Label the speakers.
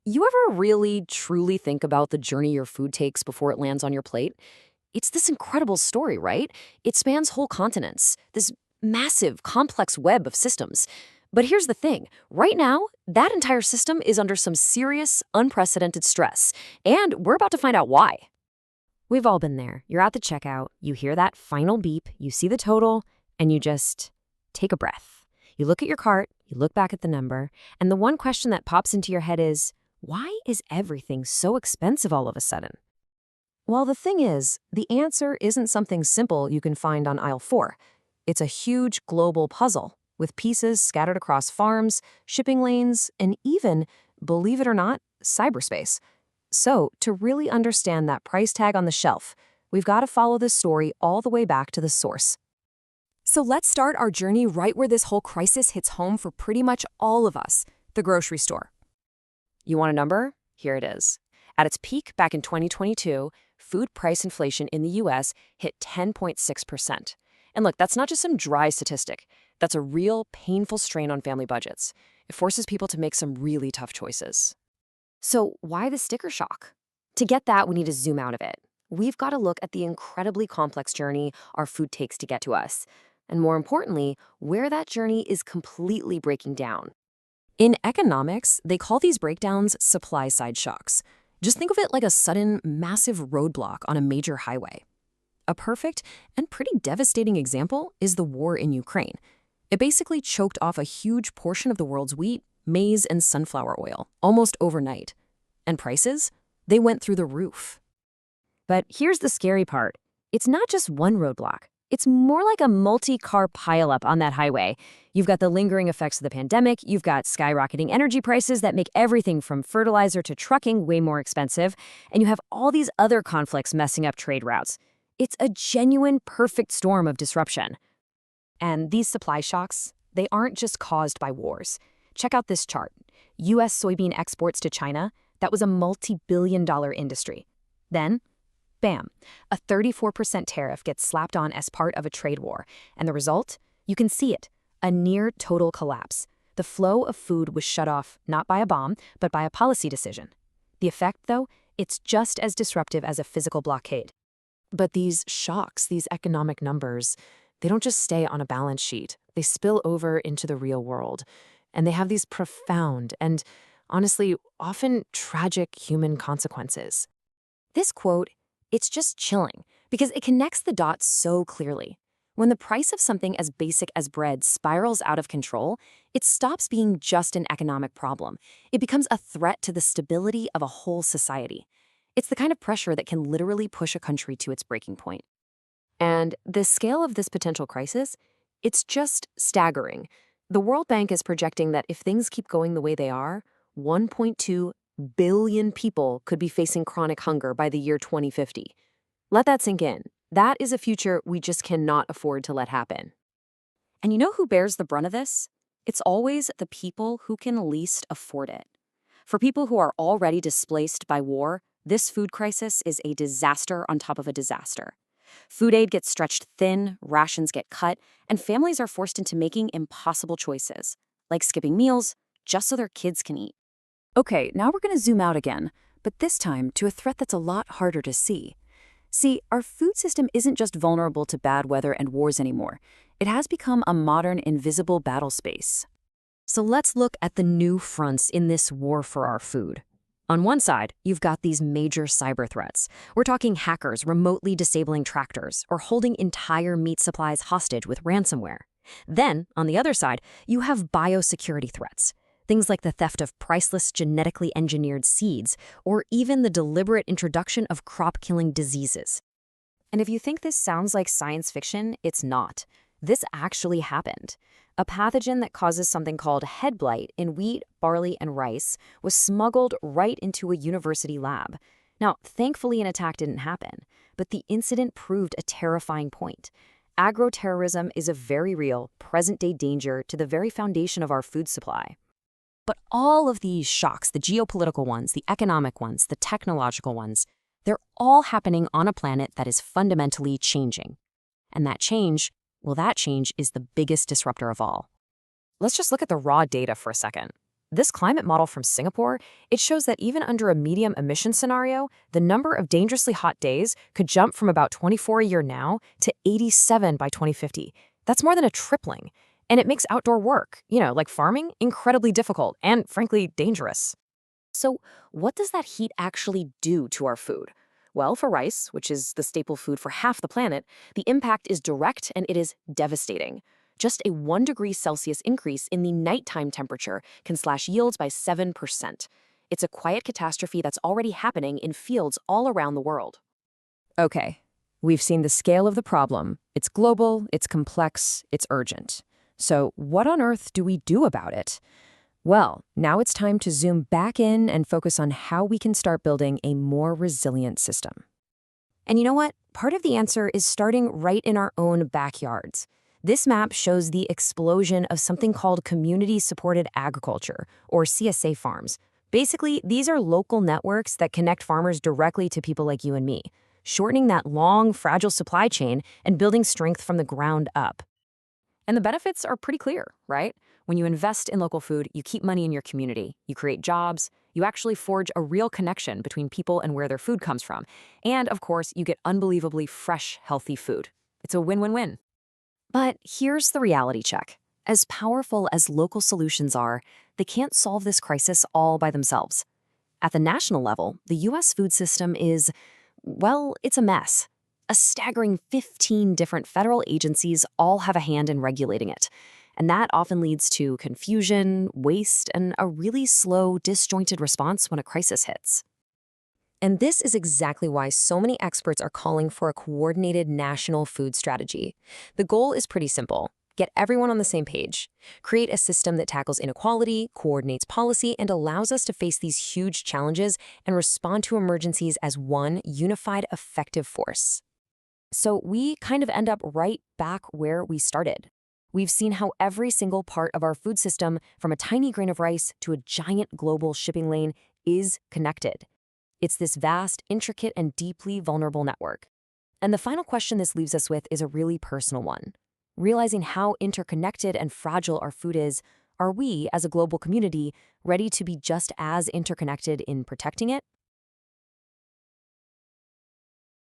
Speaker 1: You ever really, truly think about the journey your food takes before it lands on your plate? It's this incredible story, right? It spans whole continents, this massive, complex web of systems. But here's the thing right now, that entire system is under some serious, unprecedented stress. And we're about to find out why. We've all been there. You're at the checkout, you hear that final beep, you see the total, and you just take a breath. You look at your cart, you look back at the number, and the one question that pops into your head is, why is everything so expensive all of a sudden? Well, the thing is, the answer isn't something simple you can find on aisle 4. It's a huge global puzzle with pieces scattered across farms, shipping lanes, and even, believe it or not, cyberspace. So, to really understand that price tag on the shelf, we've got to follow this story all the way back to the source. So let's start our journey right where this whole crisis hits home for pretty much all of us, the grocery store. You want a number? Here it is. At its peak back in 2022, food price inflation in the US hit 10.6%. And look, that's not just some dry statistic. That's a real, painful strain on family budgets. It forces people to make some really tough choices. So why the sticker shock? To get that, we need to zoom out of it. We've got to look at the incredibly complex journey our food takes to get to us. And more importantly, where that journey is completely breaking down. In economics, they call these breakdowns supply-side shocks. Just think of it like a sudden, massive roadblock on a major highway. A perfect and pretty devastating example is the war in Ukraine. It basically choked off a huge portion of the world's wheat, maize, and sunflower oil, almost overnight. And prices? They went through the roof. But here's the scary part. It's not just one roadblock. It's more like a multi-car pileup on that highway. You've got the lingering effects of the pandemic, you've got skyrocketing energy prices that make everything from fertilizer to trucking way more expensive, and you have all these other conflicts messing up trade routes. It's a genuine perfect storm of disruption. And these supply shocks, they aren't just caused by wars. Check out this chart. U.S. soybean exports to China, that was a multi-billion-dollar industry. Then, bam, a 34% tariff gets slapped on as part of a trade war. And the result? You can see it, a near total collapse. The flow of food was shut off not by a bomb, but by a policy decision. The effect, though, it's just as disruptive as a physical blockade. But these shocks, these economic numbers, they don't just stay on a balance sheet. They spill over into the real world. And they have these profound and, honestly, often tragic human consequences. This quote, it's just chilling because it connects the dots so clearly. When the price of something as basic as bread spirals out of control, it stops being just an economic problem. It becomes a threat to the stability of a whole society. It's the kind of pressure that can literally push a country to its breaking point. And the scale of this potential crisis, it's just staggering. The World Bank is projecting that if things keep going the way they are, 1.2 billion people could be facing chronic hunger by the year 2050. Let that sink in. That is a future we just cannot afford to let happen. And you know who bears the brunt of this? It's always the people who can least afford it. For people who are already displaced by war, this food crisis is a disaster on top of a disaster. Food aid gets stretched thin, rations get cut, and families are forced into making impossible choices, like skipping meals just so their kids can eat. Okay, now we're going to zoom out again, but this time to a threat that's a lot harder to see. See, our food system isn't just vulnerable to bad weather and wars anymore. It has become a modern, invisible battle space. So let's look at the new fronts in this war for our food. On one side, you've got these major cyber threats. We're talking hackers remotely disabling tractors or holding entire meat supplies hostage with ransomware. Then, on the other side, you have biosecurity threats. Things like the theft of priceless genetically engineered seeds, or even the deliberate introduction of crop-killing diseases. And if you think this sounds like science fiction, it's not. This actually happened. A pathogen that causes something called head blight in wheat, barley, and rice was smuggled right into a university lab. Now, thankfully, an attack didn't happen, but the incident proved a terrifying point. Agroterrorism is a very real, present-day danger to the very foundation of our food supply. But all of these shocks, the geopolitical ones, the economic ones, the technological ones, they're all happening on a planet that is fundamentally changing. And that change is the biggest disruptor of all. Let's just look at the raw data for a second. This climate model from Singapore, it shows that even under a medium emission scenario, the number of dangerously hot days could jump from about 24 a year now to 87 by 2050. That's more than a tripling. And it makes outdoor work, like farming, incredibly difficult and, frankly, dangerous. So, what does that heat actually do to our food? Well, for rice, which is the staple food for half the planet, the impact is direct and it is devastating. Just a 1 degree Celsius increase in the nighttime temperature can slash yields by 7%. It's a quiet catastrophe that's already happening in fields all around the world. Okay, we've seen the scale of the problem. It's global, it's complex, it's urgent. So, what on earth do we do about it? Well, now it's time to zoom back in and focus on how we can start building a more resilient system. And you know what? Part of the answer is starting right in our own backyards. This map shows the explosion of something called community-supported agriculture, or CSA farms. Basically, these are local networks that connect farmers directly to people like you and me, shortening that long, fragile supply chain and building strength from the ground up. And the benefits are pretty clear, right? When you invest in local food, you keep money in your community, you create jobs, you actually forge a real connection between people and where their food comes from. And of course, you get unbelievably fresh, healthy food. It's a win-win-win. But here's the reality check. As powerful as local solutions are, they can't solve this crisis all by themselves. At the national level, the US food system is, well, it's a mess. A staggering 15 different federal agencies all have a hand in regulating it. And that often leads to confusion, waste, and a really slow, disjointed response when a crisis hits. And this is exactly why so many experts are calling for a coordinated national food strategy. The goal is pretty simple. Get everyone on the same page. Create a system that tackles inequality, coordinates policy, and allows us to face these huge challenges and respond to emergencies as one unified, effective force. So we kind of end up right back where we started. We've seen how every single part of our food system, from a tiny grain of rice to a giant global shipping lane, is connected. It's this vast, intricate, and deeply vulnerable network. And the final question this leaves us with is a really personal one. Realizing how interconnected and fragile our food is, are we, as a global community, ready to be just as interconnected in protecting it?